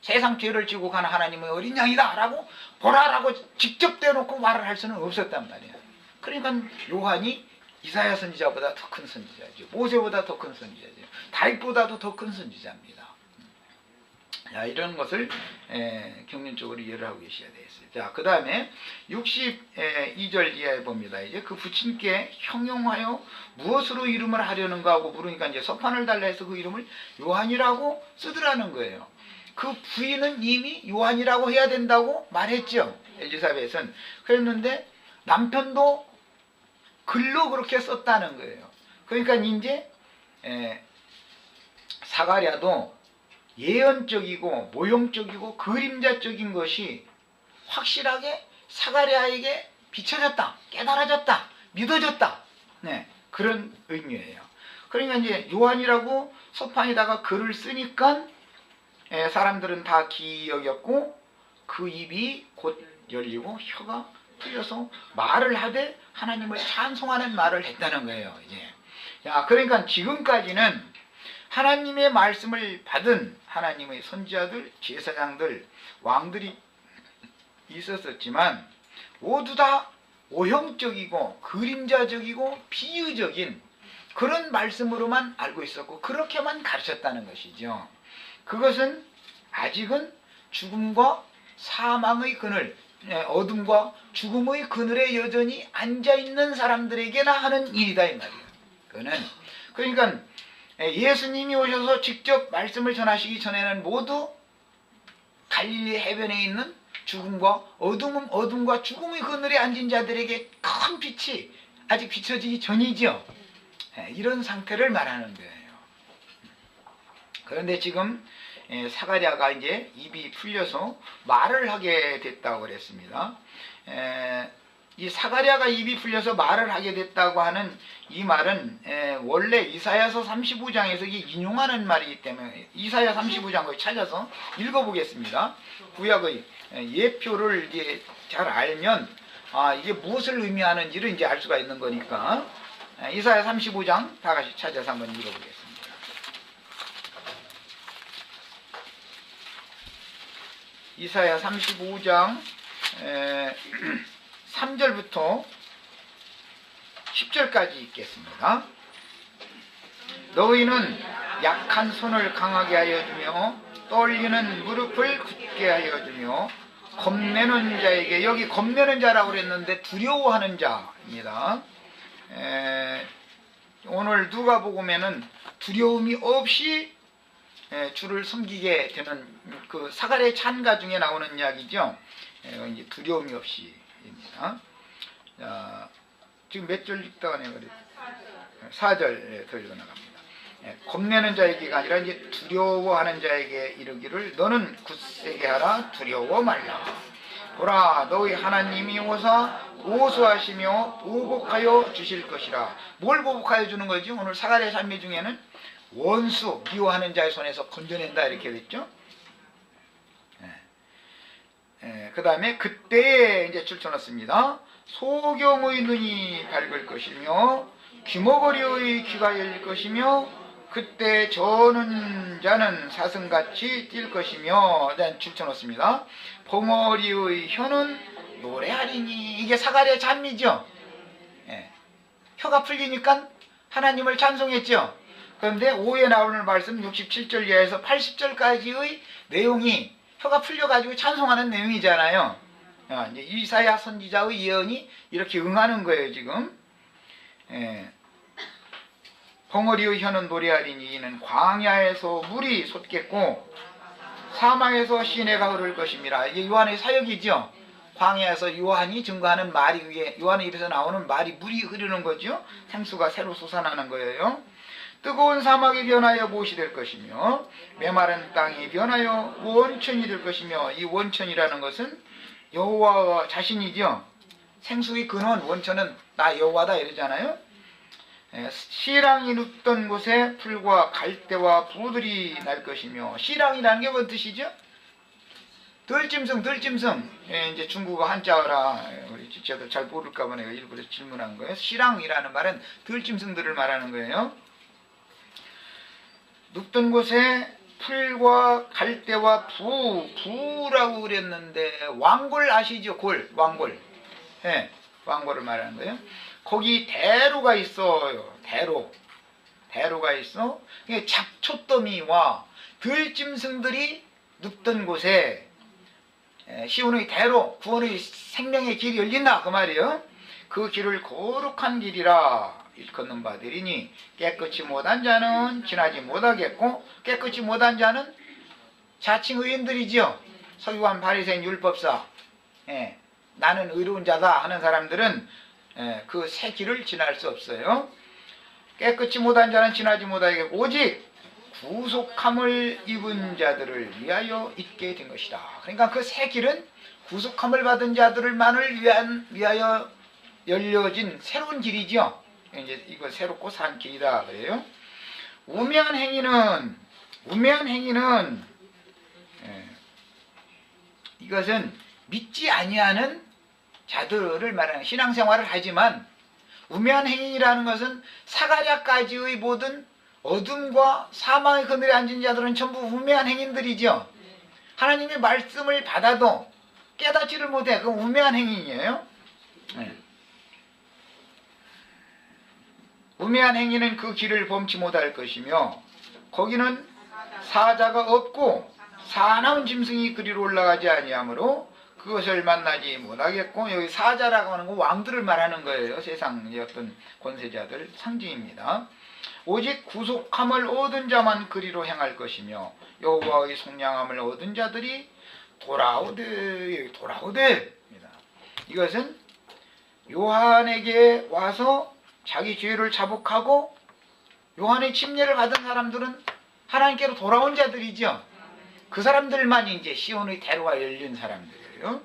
세상 죄를 지고 간 하나님의 어린 양이다 라고 보라라고 직접 대놓고 말을 할 수는 없었단 말이야. 그러니까 요한이 이사야 선지자보다 더 큰 선지자죠. 모세보다 더 큰 선지자죠. 다윗보다도 더 큰 선지자입니다. 자, 이런 것을 경륜적으로 이해를 하고 계셔야 되겠어요. 자, 그 다음에 62절 이하에 봅니다. 이제 그 부친께 형용하여 무엇으로 이름을 하려는가 하고 물으니까 이제 서판을 달라 해서 그 이름을 요한이라고 쓰더라는 거예요. 그 부인은 이미 요한이라고 해야 된다고 말했죠. 엘리사벳은. 그랬는데 남편도 글로 그렇게 썼다는 거예요. 그러니까 이제 사가랴도 예언적이고 모형적이고 그림자적인 것이 확실하게 사가랴에게 비춰졌다, 깨달아졌다, 믿어졌다. 네, 그런 의미예요. 그러니까 이제 요한이라고 서판에다가 글을 쓰니까 사람들은 다 기여겼고 그 입이 곧 열리고 혀가 풀려서 말을 하되 하나님을 찬송하는 말을 했다는 거예요. 이제. 자, 그러니까 지금까지는 하나님의 말씀을 받은 하나님의 선지자들, 제사장들, 왕들이 있었지만 모두 다 오형적이고 그림자적이고 비유적인 그런 말씀으로만 알고 있었고 그렇게만 가르쳤다는 것이죠. 그것은 아직은 죽음과 사망의 그늘, 어둠과 죽음의 그늘에 여전히 앉아있는 사람들에게나 하는 일이다 이 말이에요. 그거는 그러니까 예수님이 오셔서 직접 말씀을 전하시기 전에는 모두 갈릴리 해변에 있는 죽음과 어둠과 죽음의 그늘에 앉은 자들에게 큰 빛이 아직 비춰지기 전이죠. 이런 상태를 말하는 거예요. 그런데 지금 사가랴가 이제 입이 풀려서 말을 하게 됐다고 그랬습니다. 이 사가랴가 입이 풀려서 말을 하게 됐다고 하는 이 말은 원래 이사야서 35장에서 이게 인용하는 말이기 때문에 이사야 35장을 찾아서 읽어보겠습니다. 구약의 예표를 이제 잘 알면 이게 무엇을 의미하는지를 이제 알 수가 있는 거니까 이사야 35장 다 같이 찾아서 한번 읽어보겠습니다. 이사야 35장 3절부터 10절까지 읽겠습니다. 너희는 약한 손을 강하게 하여 주며 떨리는 무릎을 굳게 하여 주며 겁내는 자에게, 여기 겁내는 자라고 그랬는데 두려워하는 자입니다. 오늘 누가복음에는 두려움이 없이 주를 섬기게 되는 그 사가랴의 찬가 중에 나오는 이야기죠. 이제 두려움이 없이입니다. 지금 몇 절 읽다가 내가 그랬죠? 4절 더 읽어 나갑니다. 겁내는 자에게가 아니라 이제 두려워하는 자에게 이르기를 너는 굳세게 하라, 두려워 말라. 보라, 너희 하나님이 오사 보수하시며 보복하여 주실 것이라. 뭘 보복하여 주는 거지? 오늘 사가랴의 삶의 중에는 원수, 미워하는 자의 손에서 건져낸다 이렇게 됐죠. 그 다음에 그때에 이제 줄쳐놨습니다. 소경의 눈이 밝을 것이며 귀머거리의 귀가 열릴 것이며 그때 저는 자는 사슴같이 뛸 것이며 줄쳐놓습니다. 벙어리의 혀는 노래하리니. 이게 사가랴의 잠이죠. 혀가 풀리니까 하나님을 찬송했죠. 그런데 5에 나오는 말씀 67절 이하에서 80절까지의 내용이 혀가 풀려가지고 찬송하는 내용이잖아요. 이제 이사야 선지자의 예언이 이렇게 응하는 거예요, 지금. 벙어리의 혀는 노래하리니 이는 광야에서 물이 솟겠고 사망에서 시내가 흐를 것임이라. 이게 요한의 사역이죠. 광야에서 요한이 증거하는 말이, 그게 요한의 입에서 나오는 말이 물이 흐르는 거죠. 생수가 새로 솟아나는 거예요. 뜨거운 사막이 변하여 못이 될 것이며 메마른 땅이 변하여 원천이 될 것이며, 이 원천이라는 것은 여호와 자신이죠. 생수의 근원, 원천은 나 여호와다 이러잖아요. 시랑이 눕던 곳에 풀과 갈대와 부들이 날 것이며, 시랑이라는 게 뭔 뜻이죠? 들짐승. 이제 중국어 한자어라 우리 지체들 잘 모를까 봐 내가 일부러 질문한 거예요. 시랑이라는 말은 들짐승들을 말하는 거예요. 눕던 곳에 풀과 갈대와 부라고 그랬는데 왕골 아시죠? 왕골. 예, 왕골을 말하는 거예요. 거기 대로가 있어요. 대로가 있어. 잡초더미와 들짐승들이 눕던 곳에 시온의 대로, 구원의 생명의 길이 열린다 그 말이에요. 그 길을 거룩한 길이라 일컫는 바되리니 깨끗이 못한 자는 지나지 못하겠고, 깨끗이 못한 자는 자칭 의인들이지요. 서기관 바리새인 율법사, 나는 의로운 자다 하는 사람들은 그 새 길을 지날 수 없어요. 깨끗이 못한 자는 지나지 못하겠고 오직 구속함을 입은 자들을 위하여 있게 된 것이다. 그러니까 그 새 길은 구속함을 받은 자들만을 위하여 열려진 새로운 길이죠. 이제 이거 새롭고 산 길이다 그래요. 우매한 행위는 이것은 믿지 아니하는 자들을 말하는 신앙생활을 하지만, 우매한 행위라는 것은 사가랴까지의 모든 어둠과 사망의 그늘에 앉은 자들은 전부 우매한 행인들이죠. 하나님의 말씀을 받아도 깨닫지를 못해. 그건 우매한 행위예요. 우매한 행위는 그 길을 범치 못할 것이며, 거기는 사자가 없고 사나운 짐승이 그리로 올라가지 아니하므로 그것을 만나지 못하겠고, 여기 사자라고 하는 건 왕들을 말하는 거예요. 세상의 어떤 권세자들 상징입니다. 오직 구속함을 얻은 자만 그리로 행할 것이며 여호와의 속량함을 얻은 자들이 돌아오되입니다. 이것은 요한에게 와서 자기 죄를 자복하고 요한의 침례를 받은 사람들은 하나님께로 돌아온 자들이죠. 그 사람들만 이제 시온의 대로가 열린 사람들이에요.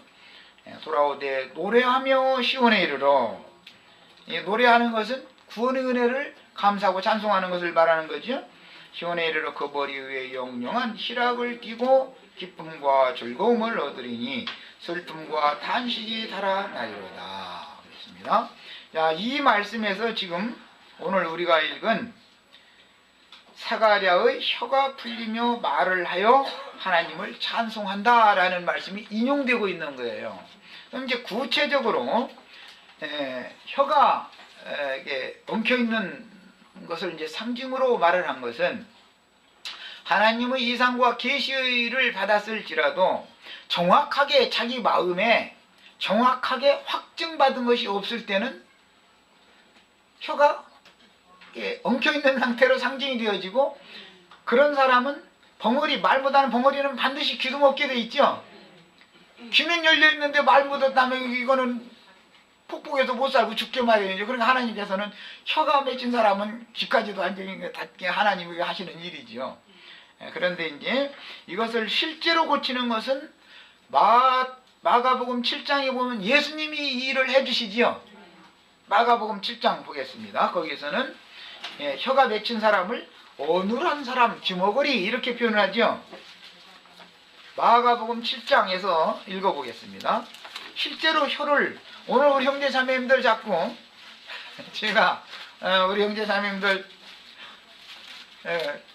돌아오되 노래하며 시온에 이르러. 노래하는 것은 구원의 은혜를 감사하고 찬송하는 것을 말하는 거죠. 시온에 이르러 그 머리 위에 영영한 희락을 띠고 기쁨과 즐거움을 얻으리니 슬픔과 탄식이 달아나리로다. 그렇습니다. 자, 이 말씀에서 지금 오늘 우리가 읽은 사가랴의 혀가 풀리며 말을 하여 하나님을 찬송한다라는 말씀이 인용되고 있는 거예요. 그럼 이제 구체적으로 혀가 엉켜 있는 것을 이제 상징으로 말을 한 것은, 하나님의 이상과 계시를 받았을지라도 정확하게 자기 마음에 정확하게 확증받은 것이 없을 때는 혀가 엉켜있는 상태로 상징이 되어지고, 그런 사람은 말보다는 벙어리는 반드시 귀도 먹게 돼 있죠. 귀는 열려있는데 말 묻었다면 이거는 폭풍에서 못 살고 죽게 마련이죠. 그러니까 하나님께서는 혀가 맺힌 사람은 귀까지도 완전히 닫게 하나님이 하시는 일이죠. 그런데 이제 이것을 실제로 고치는 것은 마가복음 7장에 보면 예수님이 이 일을 해주시지요. 마가복음 7장 보겠습니다. 거기서는 혀가 맺힌 사람을 어눌한 사람, 귀머거리 이렇게 표현하죠. 마가복음 7장에서 읽어보겠습니다. 실제로 혀를, 오늘 우리 형제자매님들 자꾸 제가 우리 형제자매님들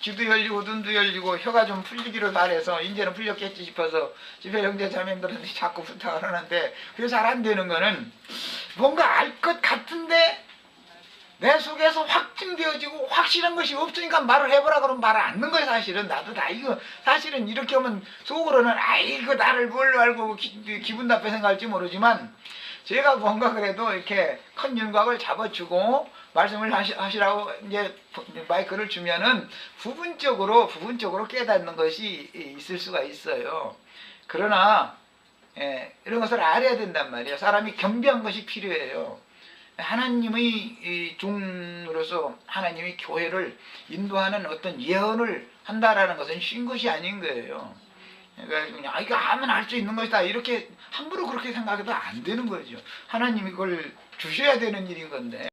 귀도 열리고 눈도 열리고 혀가 좀 풀리기를 바래서 이제는 풀렸겠지 싶어서 집에 형제자매님들한테 자꾸 부탁을 하는데, 그게 잘 안 되는 거는 뭔가 알 것 같은데 내 속에서 확증되어지고 확실한 것이 없으니까 말을 해보라 그러면 말을 안 듣는 거예요. 사실은 나도 다 이거 사실은 이렇게 하면 속으로는 아이고 나를 뭘 알고 기분 나쁘게 생각할지 모르지만, 제가 뭔가 그래도 이렇게 큰 윤곽을 잡아주고 말씀을 하시라고 이제 마이크를 주면은 부분적으로 깨닫는 것이 있을 수가 있어요. 그러나 이런 것을 알아야 된단 말이에요. 사람이 겸비한 것이 필요해요. 하나님의 종으로서 하나님의 교회를 인도하는 어떤 예언을 한다라는 것은 쉬운 것이 아닌 거예요. 그러니까 그냥 이거 하면 할 수 있는 것이다 이렇게 함부로 그렇게 생각해도 안 되는 거죠. 하나님이 그걸 주셔야 되는 일인 건데.